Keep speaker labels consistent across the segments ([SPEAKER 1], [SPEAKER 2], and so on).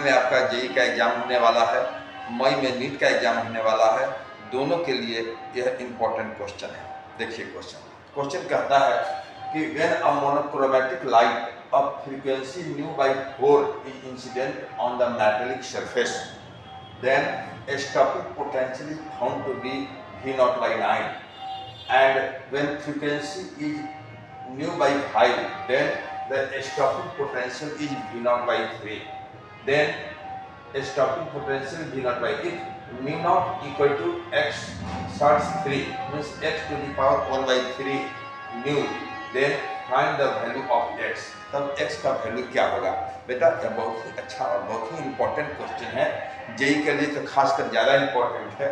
[SPEAKER 1] में आपका जेई का एग्जाम होने वाला है, मई में नीट का एग्जाम होने वाला है। दोनों के लिए यह इम्पोर्टेंट क्वेश्चन है। देखिए क्वेश्चन कहता है कि when a monochromatic light of frequency new by 4 is incident on the metallic surface, then a stopping potential is found to be V naught by 9, and when frequency is nu by 5, then the stopping potential is V naught by 3. Then a stopping potential V naught by if mu naught equal to x source 3 means x to the power 1 by 3 nu, then find the value of x। तब x का value क्या होगा? बेटा यह बहुत ही अच्छा और बहुत ही इम्पोर्टेंट क्वेश्चन है। जेई के लिए तो खासकर ज़्यादा इम्पोर्टेंट है,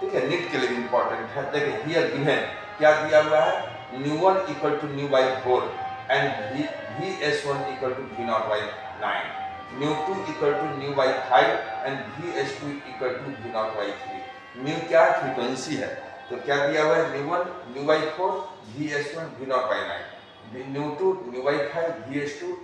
[SPEAKER 1] ठीक है, नीट के लिए भी इम्पोर्टेंट है। देखिए हियर गिवन क्या दिया हुआ है, nu1 equal to nu by 4 and vs1 equal to v naught by 9, nu2 equal to nu by 5 and vs2 equal to v naught by 3। Mu क्या फ्रीक्वेंसी है, तो क्या दिया हुआ है, nu1 nu by 4, vs1 v naught by 9, nu2 nu by 5, vs2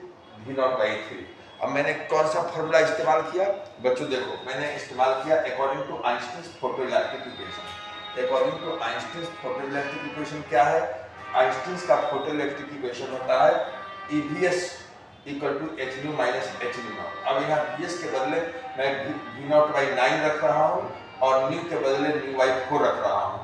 [SPEAKER 1] v naught by 3। अब मैंने कौन सा फॉर्मूला इस्तेमाल किया बच्चों? देखो मैंने इस्तेमाल किया according to Einstein's photoelectric equation. According to Einstein's photoelectric equation क्या है? आइंस्टीन्स का फोटोइलेक्ट्रिक इक्वेशन होता है EVS equal to h nu minus h nu naught. अब यहाँ VS के बदले मैं v नॉट बाई 9 रख रहा हूँ और न्यू के बदले न्यू बाई 4 रख रहा हूँ,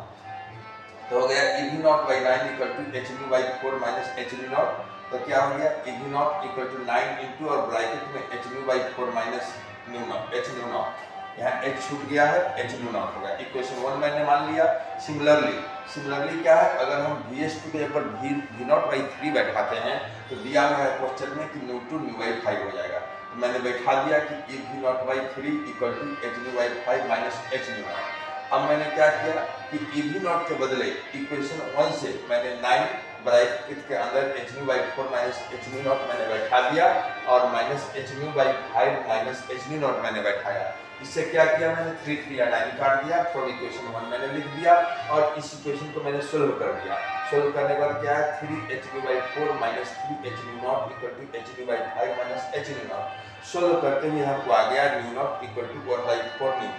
[SPEAKER 1] तो हो गया EV naught by 9 equal to h nu by 4 minus h nu naught. तो क्या हो गया, EV naught equal to 9 into और ब्रैकेट में h nu by 4 minus nu naught h nu naught. यहाँ h छूट गया है, h nu नॉट हो गया। इक्वेशन 1 मैंने मान लिया। सिमिलरली क्या है, अगर हम VS2 के ऊपर v नॉट बाई 3 बैठाते हैं तो दिया हुआ है क्वेश्चन में कि nu2 न्यू बाई 5 हो जाएगा। तो मैंने बैठा दिया कि EV naught by 3 equal to h nu by 5 minus h nu naught. अब मैंने क्या किया कि EV नॉट के बदले इक्वेशन 1 से मैंने 9 ब्रैकेट के अंदर h nu by 4 minus h nu not मैंने बैठा दिया और minus h nu by 5 minus h nu not मैंने बैठाया। इससे क्या किया मैंने, 3 या 9 काट दिया, फ्रॉम इक्वेशन 1 मैंने लिख दिया और इस इक्वेशन को मैंने सोल्व कर दिया। सोल्व करने के बाद क्या है, 3h nu by 4 minus 3h nu naught equal to h nu by 5 minus h nu naught. Solve करते हुए हमको आ गया nu naught equal to 1 by 4 nu.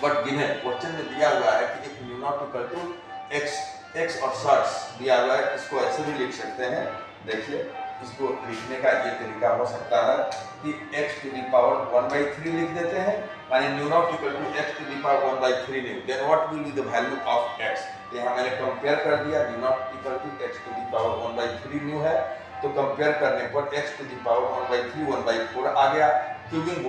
[SPEAKER 1] But given question में दिया हुआ है कि एक nu naught equal to x और शॉर्ट्स दिया हुआ है, इसको ऐसे भी लिख सकते हैं। देखिए इसको लिखने का ये तरीका हो सकता है कि x to the power 1 by 3 लिख देते हैं, माने nu naught equal to x to the power 1 by 3 nu, then what will be the value of x। यहाँ मैंने कंपेयर कर दिया, nu naught equal to x to the power 1 by 3 nu है, तो कंपेयर करने पर x to the power 1 by 3 1 by 4 आ गया। क्यूबिंग